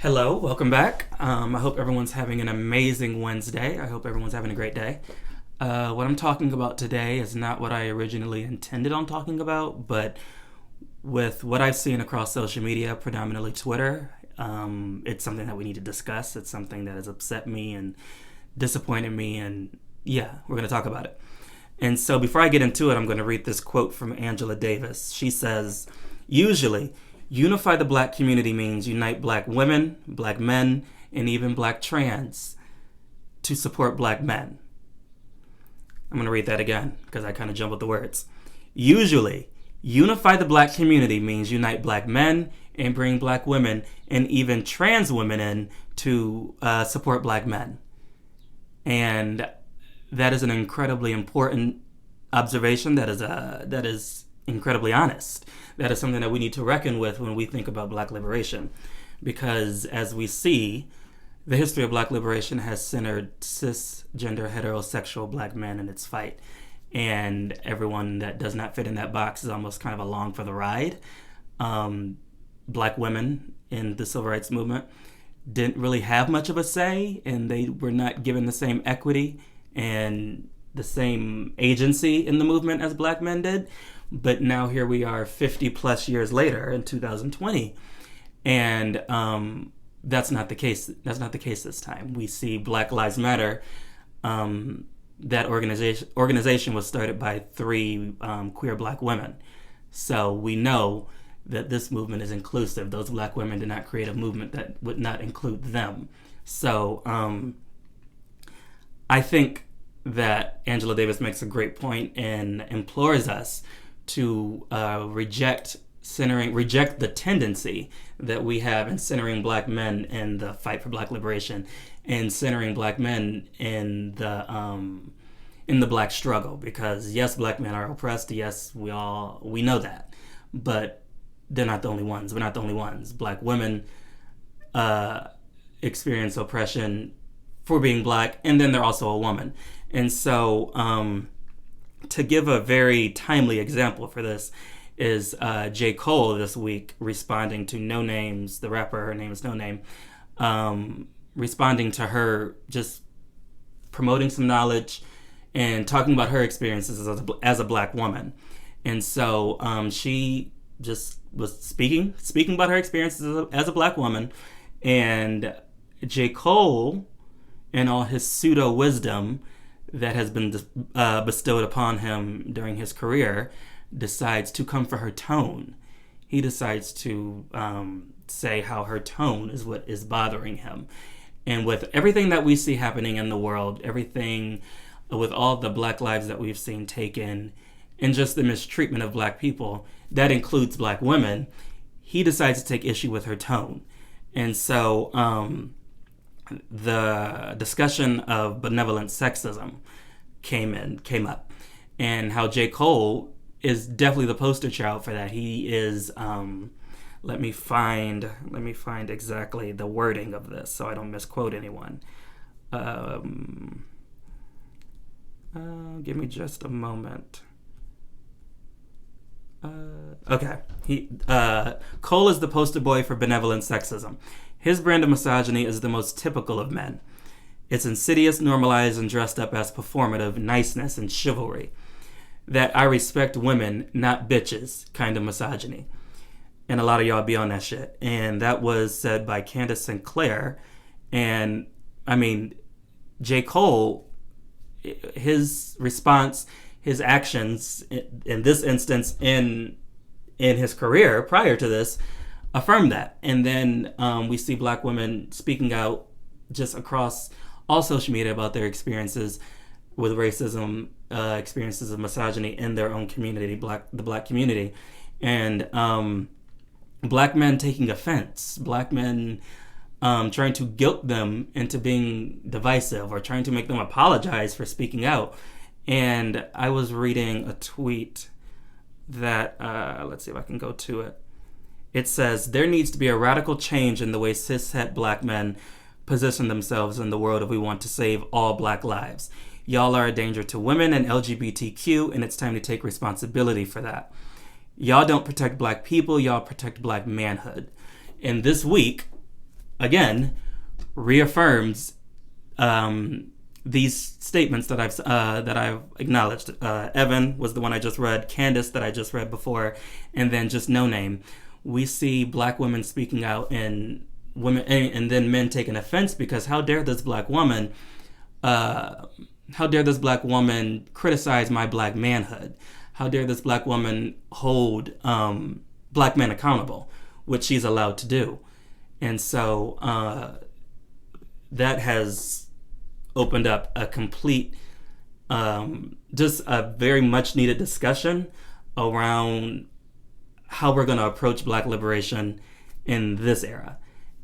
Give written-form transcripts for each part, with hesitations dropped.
Hello, welcome back. I hope everyone's having an amazing Wednesday. I hope everyone's having a great day. What I'm talking about today is not what I originally intended on talking about, but with what I've seen across social media, predominantly Twitter, it's something that we need to discuss. It's something that has upset me and disappointed me, and yeah, we're going to talk about it. And so before I get into it, I'm going to read this quote from Angela Davis. She says, "Usually, unify the black community means unite black women, black men, and even black trans to support black men." I'm going to read that again because I kind of jumbled the words. Usually, unify the black community means unite black men and bring black women and even trans women in to support black men. And that is an incredibly important observation. That is incredibly honest. That is something that we need to reckon with when we think about black liberation. Because as we see, the history of black liberation has centered cisgender heterosexual black men in its fight. And everyone that does not fit in that box is almost kind of along for the ride. Black women in the civil rights movement didn't really have much of a say, and they were not given the same equity and the same agency in the movement as black men did. But now here we are 50 plus years later in 2020, and that's not the case. That's not the case this time. We see Black Lives Matter. That organization was started by three queer black women. So we know that this movement is inclusive. Those black women did not create a movement that would not include them. So I think that Angela Davis makes a great point and implores us to reject the tendency that we have in centering black men in the fight for black liberation and centering black men in the black struggle. Because yes, black men are oppressed. Yes, we know that, but they're not the only ones. We're not the only ones. Black women experience oppression for being black, and then they're also a woman. And so to give a very timely example for this is J. Cole this week responding to No Names, the rapper, her name is No Name, responding to her, just promoting some knowledge and talking about her experiences as a black woman. And so she just was speaking about her experiences as a black woman, and J. Cole, in all his pseudo wisdom that has been bestowed upon him during his career, decides to come for her tone. He decides to say how her tone is what is bothering him. And with everything that we see happening in the world, everything with all the black lives that we've seen taken, and just the mistreatment of black people, that includes black women, he decides to take issue with her tone. And so the discussion of benevolent sexism came up, and how J. Cole is definitely the poster child for that. He is let me find exactly the wording of this so I don't misquote anyone. Give me just a moment. Okay. Cole is the poster boy for benevolent sexism. His brand of misogyny is the most typical of men. It's insidious, normalized, and dressed up as performative niceness and chivalry. That I respect women, not bitches kind of misogyny. And a lot of y'all be on that shit. And that was said by Candace Sinclair. And I mean, J. Cole, his response, his actions in this instance in his career prior to this affirm that. And then we see black women speaking out just across all social media about their experiences with racism, experiences of misogyny in their own community, the black community. And black men taking offense, black men trying to guilt them into being divisive or trying to make them apologize for speaking out. And I was reading a tweet that, let's see if I can go to it. It says, "There needs to be a radical change in the way cishet black men position themselves in the world if we want to save all black lives. Y'all are a danger to women and LGBTQ, and it's time to take responsibility for that. Y'all don't protect black people, y'all protect black manhood." And this week, again, reaffirms these statements that I've acknowledged. Evan was the one I just read, Candace that I just read before, and then just No Name. We see black women speaking out, and women, and then men taking offense because how dare this black woman criticize my black manhood? How dare this black woman hold black men accountable, which she's allowed to do? And so that has opened up a complete, just a very much needed discussion around how we're going to approach black liberation in this era.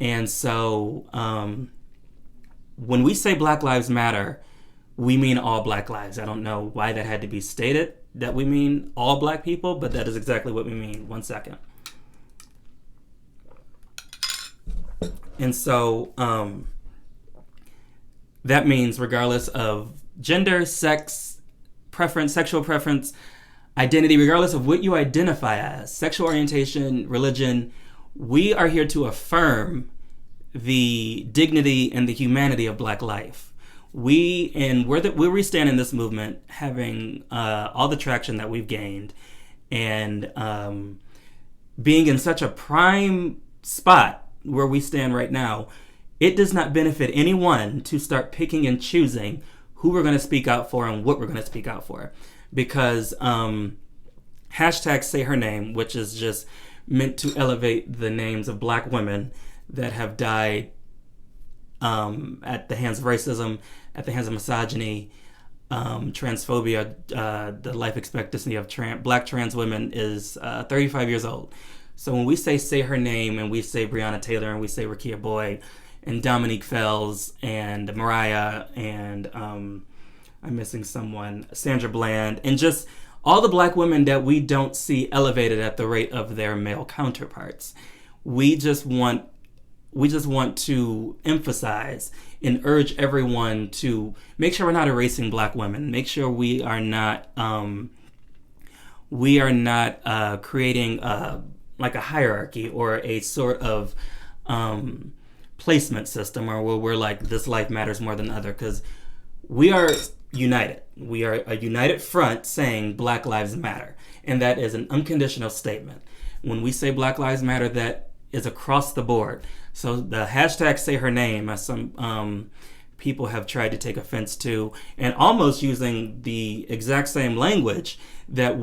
And so when we say Black Lives Matter, we mean all black lives. I don't know why that had to be stated, that we mean all black people, but that is exactly what we mean. 1 second. And so that means regardless of gender, sex, preference, sexual preference, identity, regardless of what you identify as, sexual orientation, religion, we are here to affirm the dignity and the humanity of black life. Where we stand in this movement, having all the traction that we've gained, and being in such a prime spot where we stand right now, it does not benefit anyone to start picking and choosing who we're going to speak out for and what we're going to speak out for. Because hashtag Say Her Name, which is just meant to elevate the names of black women that have died at the hands of racism, at the hands of misogyny, transphobia. The life expectancy of black trans women is 35 years old. So when we say Her Name, and we say Breonna Taylor, and we say Rekia Boyd, and Dominique Fells, and Mariah, and I'm missing someone, Sandra Bland, and just all the black women that we don't see elevated at the rate of their male counterparts. We just want to emphasize and urge everyone to make sure we're not erasing black women. Make sure we are not creating like a hierarchy or a sort of placement system, or where we're like, this life matters more than other, because we are united. We are a united front saying Black Lives Matter, and that is an unconditional statement. When we say Black Lives Matter, that is across the board. So the hashtag Say Her Name, as some people have tried to take offense to, and almost using the exact same language that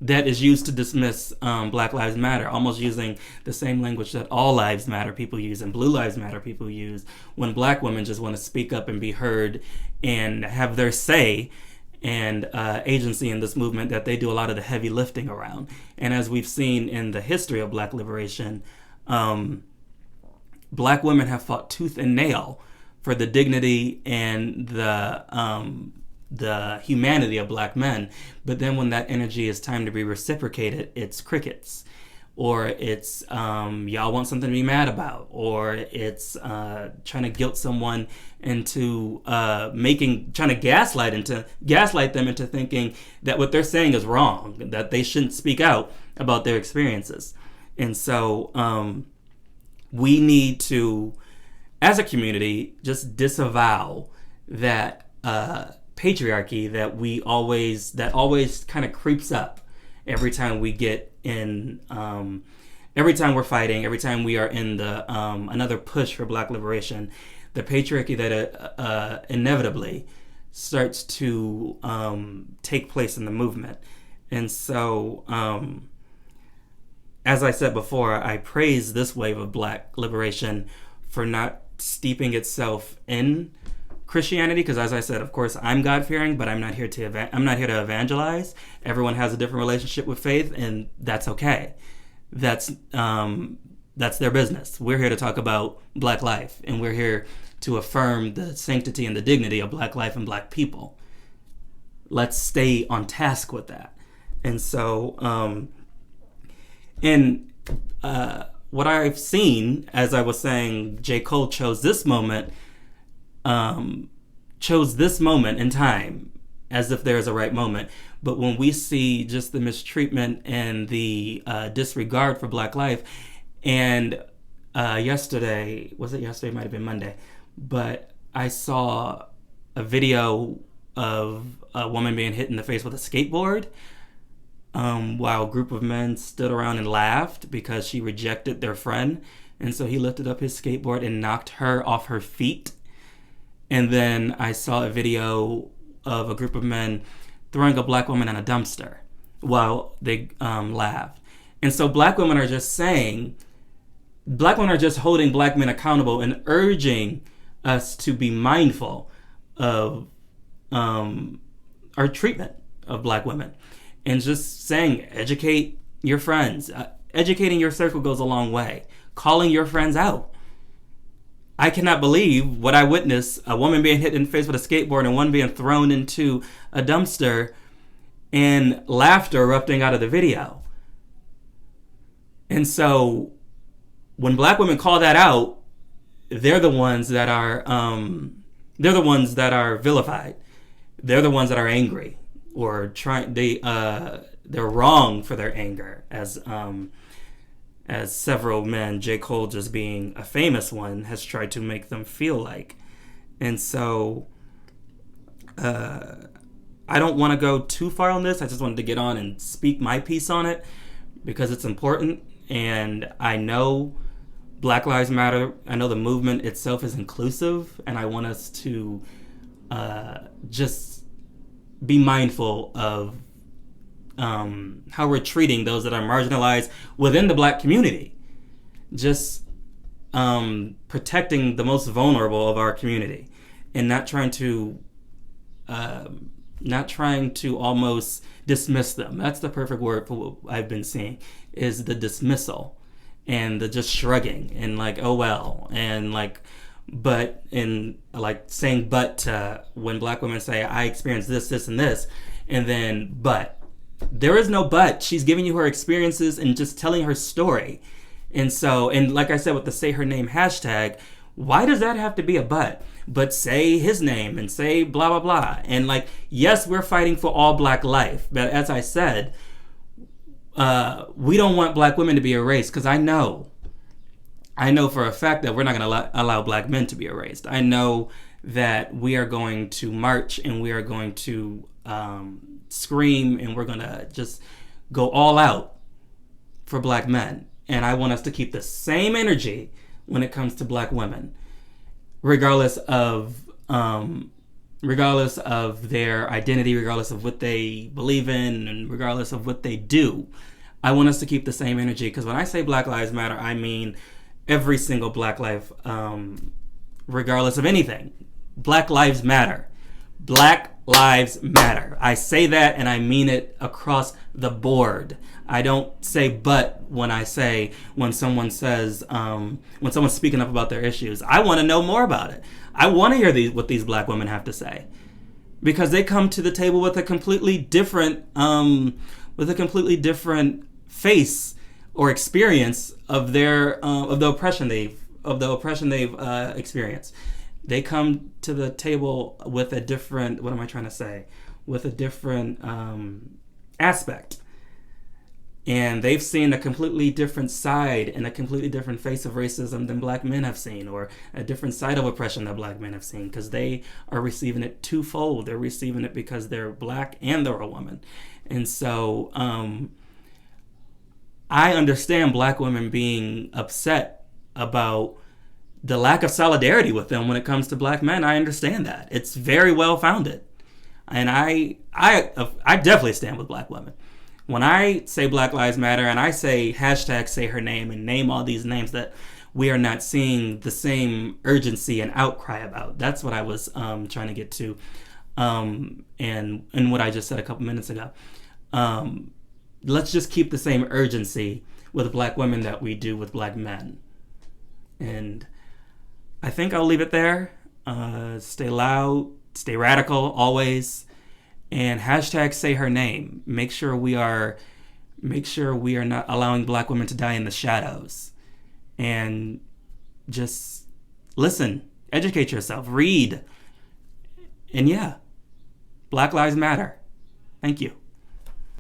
that is used to dismiss Black Lives Matter, almost using the same language that All Lives Matter people use and Blue Lives Matter people use, when black women just want to speak up and be heard and have their say and agency in this movement that they do a lot of the heavy lifting around. And as we've seen in the history of black liberation, black women have fought tooth and nail for the dignity and the humanity of black men. But then when that energy is time to be reciprocated, it's crickets, or it's y'all want something to be mad about, or it's trying to guilt someone into trying to gaslight them into thinking that what they're saying is wrong, that they shouldn't speak out about their experiences. And so we need to, as a community, just disavow that patriarchy that always kind of creeps up every time we get in, every time we're fighting, every time we are in the another push for black liberation. The patriarchy that inevitably starts to take place in the movement. And so as I said before, I praise this wave of black liberation for not steeping itself in Christianity, because as I said, of course, I'm God-fearing, but I'm not here to evangelize. Everyone has a different relationship with faith, and that's okay. That's their business. We're here to talk about black life, and we're here to affirm the sanctity and the dignity of black life and black people. Let's stay on task with that. And so, what I've seen, as I was saying, J. Cole chose this moment in time as if there is a right moment. But when we see just the mistreatment and the disregard for black life, and yesterday, was it yesterday? It might have been Monday, but I saw a video of a woman being hit in the face with a skateboard, while a group of men stood around and laughed because she rejected their friend. And so he lifted up his skateboard and knocked her off her feet. And then I saw a video of a group of men throwing a black woman in a dumpster while they laughed. And so black women are just holding black men accountable and urging us to be mindful of our treatment of black women. And just saying, educate your friends. Educating your circle goes a long way. Calling your friends out. I cannot believe what I witnessed, a woman being hit in the face with a skateboard and one being thrown into a dumpster and laughter erupting out of the video. And so when black women call that out, they're the ones that are vilified. They're the ones that are angry or they're wrong for their anger, as several men, J. Cole just being a famous one, has tried to make them feel like. And so I don't want to go too far on this. I just wanted to get on and speak my piece on it because it's important. And I know Black Lives Matter. I know the movement itself is inclusive, and I want us to just be mindful of how we're treating those that are marginalized within the black community. Just protecting the most vulnerable of our community, and not trying to almost dismiss them. That's the perfect word for what I've been seeing, is the dismissal and the just shrugging and like, oh well, and like, but, and like saying but to when black women say, I experienced this, and this, and then but. There is no but. She's giving you her experiences and just telling her story. And so, and like I said, with the Say Her Name hashtag, why does that have to be a but? But say his name and say blah, blah, blah. And like, yes, we're fighting for all black life. But as I said, we don't want black women to be erased, because I know for a fact that we're not going to allow black men to be erased. I know that we are going to march and we are going to scream and we're going to just go all out for black men. And I want us to keep the same energy when it comes to black women, regardless of their identity, regardless of what they believe in, and regardless of what they do. I want us to keep the same energy, because when I say Black Lives Matter, I mean every single black life, regardless of anything. Black lives matter. Black lives matter. I say that and I mean it across the board. I don't say but when someone says, when someone's speaking up about their issues. I want to know more about it. I want to hear what these black women have to say, because they come to the table with a completely different face or experience of the oppression they've experienced. They come to the table with a different, with a different aspect. And they've seen a completely different side and a completely different face of racism than black men have seen, or a different side of oppression that black men have seen, because they are receiving it twofold. They're receiving it because they're black and they're a woman. And so I understand black women being upset about the lack of solidarity with them when it comes to black men. I understand that. It's very well founded. And I definitely stand with black women. When I say Black Lives Matter and I say hashtag Say Her Name and name all these names that we are not seeing the same urgency and outcry about, that's what I was trying to get to, and what I just said a couple minutes ago. Let's just keep the same urgency with black women that we do with black men. And I think I'll leave it there. Stay loud, stay radical always, and hashtag Say Her Name. Make sure we are not allowing black women to die in the shadows. And just listen, educate yourself, read, and yeah, Black Lives Matter. Thank you.